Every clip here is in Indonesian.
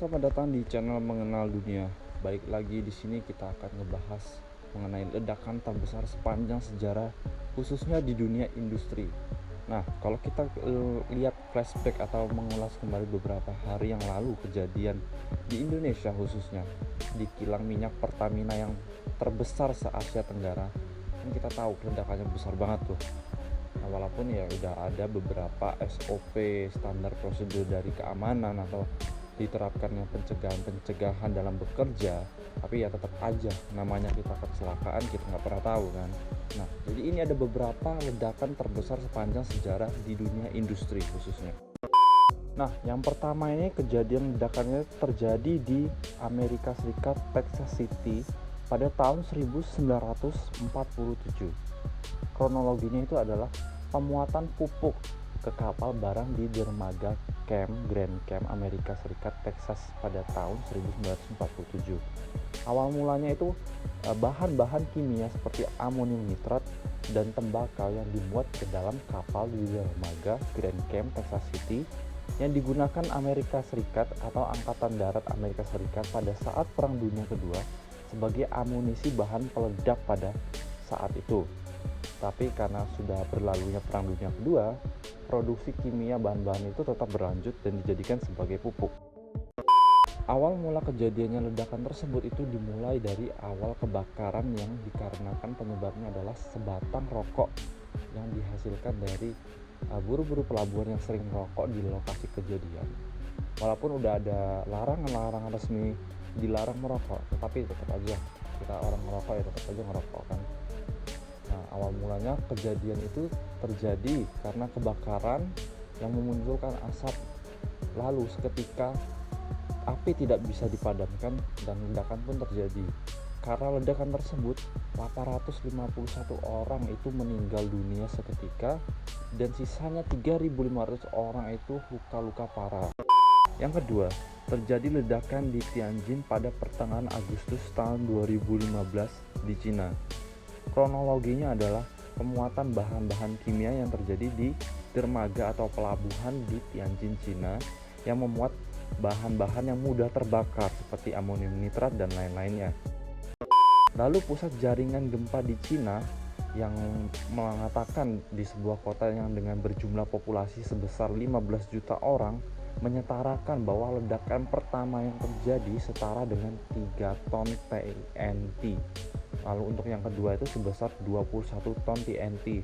selamat datang di channel Mengenal Dunia. Baik lagi di sini kita akan ngebahas mengenai ledakan terbesar sepanjang sejarah, khususnya di dunia industri. Nah, kalau kita lihat flashback atau mengulas kembali beberapa hari yang lalu kejadian di Indonesia khususnya di kilang minyak Pertamina yang terbesar se-Asia Tenggara, kan kita tahu ledakannya besar banget tuh. Nah, walaupun ya udah ada beberapa SOP standar prosedur dari keamanan atau diterapkannya pencegahan dalam bekerja, tapi ya tetap aja namanya kita kecelakaan, kita nggak pernah tahu kan. Nah, jadi ini ada beberapa ledakan terbesar sepanjang sejarah di dunia industri khususnya. Nah, yang pertama ini kejadian ledakannya terjadi di Amerika Serikat, Texas City pada tahun 1947. Kronologinya itu adalah pemuatan pupuk ke kapal barang di dermaga Grand Camp Amerika Serikat, Texas pada tahun 1947. Awal mulanya itu bahan-bahan kimia seperti amonium nitrat dan tembakau yang dimuat ke dalam kapal di dermaga Grand Camp, Texas City yang digunakan Amerika Serikat atau Angkatan Darat Amerika Serikat pada saat Perang Dunia Kedua sebagai amunisi bahan peledak pada saat itu. Tapi karena sudah berlalunya Perang Dunia Kedua, produksi kimia bahan-bahan itu tetap berlanjut dan dijadikan sebagai pupuk. Awal mula kejadiannya ledakan tersebut itu dimulai dari awal kebakaran yang dikarenakan penyebabnya adalah sebatang rokok yang dihasilkan dari buru-buru pelabuhan yang sering merokok di lokasi kejadian. Walaupun udah ada larangan resmi dilarang merokok, tetapi tetap aja kita orang merokok ya tetap aja ngerokok kan. Nah, awal mulanya kejadian itu terjadi karena kebakaran yang memunculkan asap. Lalu seketika api tidak bisa dipadamkan dan ledakan pun terjadi. Karena ledakan tersebut 851 orang itu meninggal dunia seketika dan sisanya 3.500 orang itu luka-luka parah. Yang kedua, terjadi ledakan di Tianjin pada pertengahan Agustus tahun 2015 di Cina. Kronologinya adalah pemuatan bahan-bahan kimia yang terjadi di dermaga atau pelabuhan di Tianjin, Cina yang memuat bahan-bahan yang mudah terbakar seperti amonium nitrat dan lain-lainnya. Lalu pusat jaringan gempa di Cina yang mengatakan di sebuah kota yang dengan berjumlah populasi sebesar 15 juta orang menyetarakan bahwa ledakan pertama yang terjadi setara dengan 3 ton TNT. Lalu untuk yang kedua itu sebesar 21 ton TNT.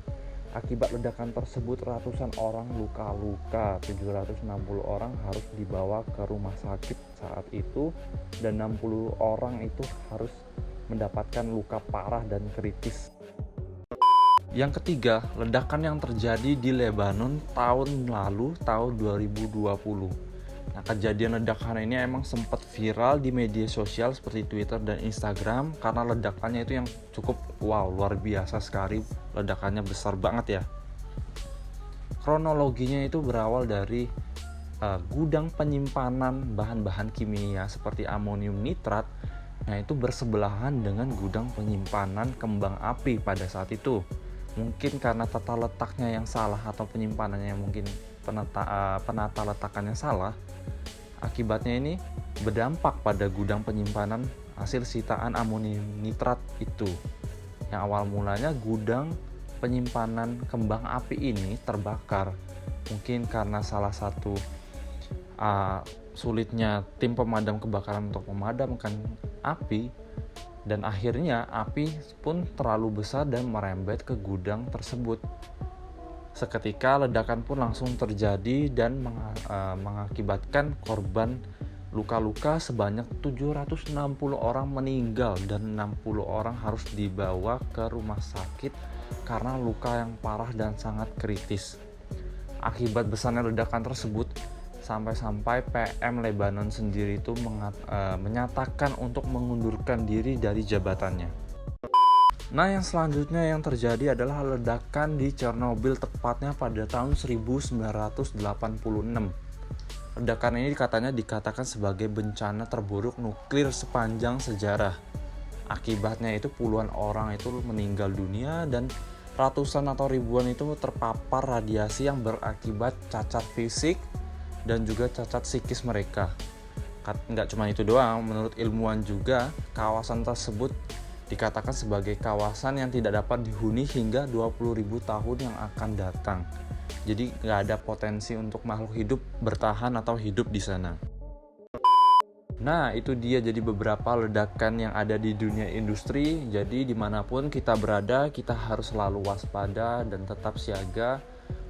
Akibat ledakan tersebut ratusan orang luka-luka, 760 orang harus dibawa ke rumah sakit saat itu dan 60 orang itu harus mendapatkan luka parah dan kritis. Yang ketiga, ledakan yang terjadi di Lebanon tahun lalu, tahun 2020. Nah, kejadian ledakan ini emang sempat viral di media sosial seperti Twitter dan Instagram karena ledakannya itu yang cukup luar biasa sekali. Ledakannya besar banget ya. Kronologinya itu berawal dari gudang penyimpanan bahan-bahan kimia seperti amonium nitrat. Nah, itu bersebelahan dengan gudang penyimpanan kembang api pada saat itu. Mungkin karena tata letaknya yang salah atau penyimpanannya yang mungkin penata letakannya salah, akibatnya ini berdampak pada gudang penyimpanan hasil sitaan amonium nitrat itu. Yang awal mulanya gudang penyimpanan kembang api ini terbakar, mungkin karena salah satu sulitnya tim pemadam kebakaran untuk memadamkan api, dan akhirnya api pun terlalu besar dan merembet ke gudang tersebut. Seketika ledakan pun langsung terjadi dan mengakibatkan korban luka-luka sebanyak 760 orang meninggal dan 60 orang harus dibawa ke rumah sakit karena luka yang parah dan sangat kritis. Akibat besarnya ledakan tersebut, sampai-sampai PM Lebanon sendiri itu menyatakan untuk mengundurkan diri dari jabatannya. Nah, yang selanjutnya yang terjadi adalah ledakan di Chernobyl tepatnya pada tahun 1986. Ledakan ini dikatakan sebagai bencana terburuk nuklir sepanjang sejarah. Akibatnya itu puluhan orang itu meninggal dunia dan ratusan atau ribuan itu terpapar radiasi yang berakibat cacat fisik dan juga cacat psikis mereka. Nggak cuma itu doang, menurut ilmuwan juga kawasan tersebut dikatakan sebagai kawasan yang tidak dapat dihuni hingga 20.000 tahun yang akan datang. Jadi nggak ada potensi untuk makhluk hidup bertahan atau hidup di sana. Nah, itu dia jadi beberapa ledakan yang ada di dunia industri. Jadi dimanapun kita berada, kita harus selalu waspada dan tetap siaga.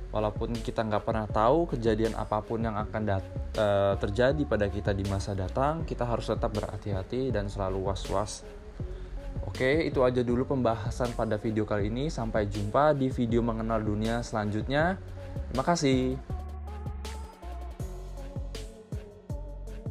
Walaupun kita nggak pernah tahu kejadian apapun yang akan terjadi pada kita di masa datang, kita harus tetap berhati-hati dan selalu was-was. Oke, itu aja dulu pembahasan pada video kali ini. Sampai jumpa di video mengenal dunia selanjutnya. Terima kasih.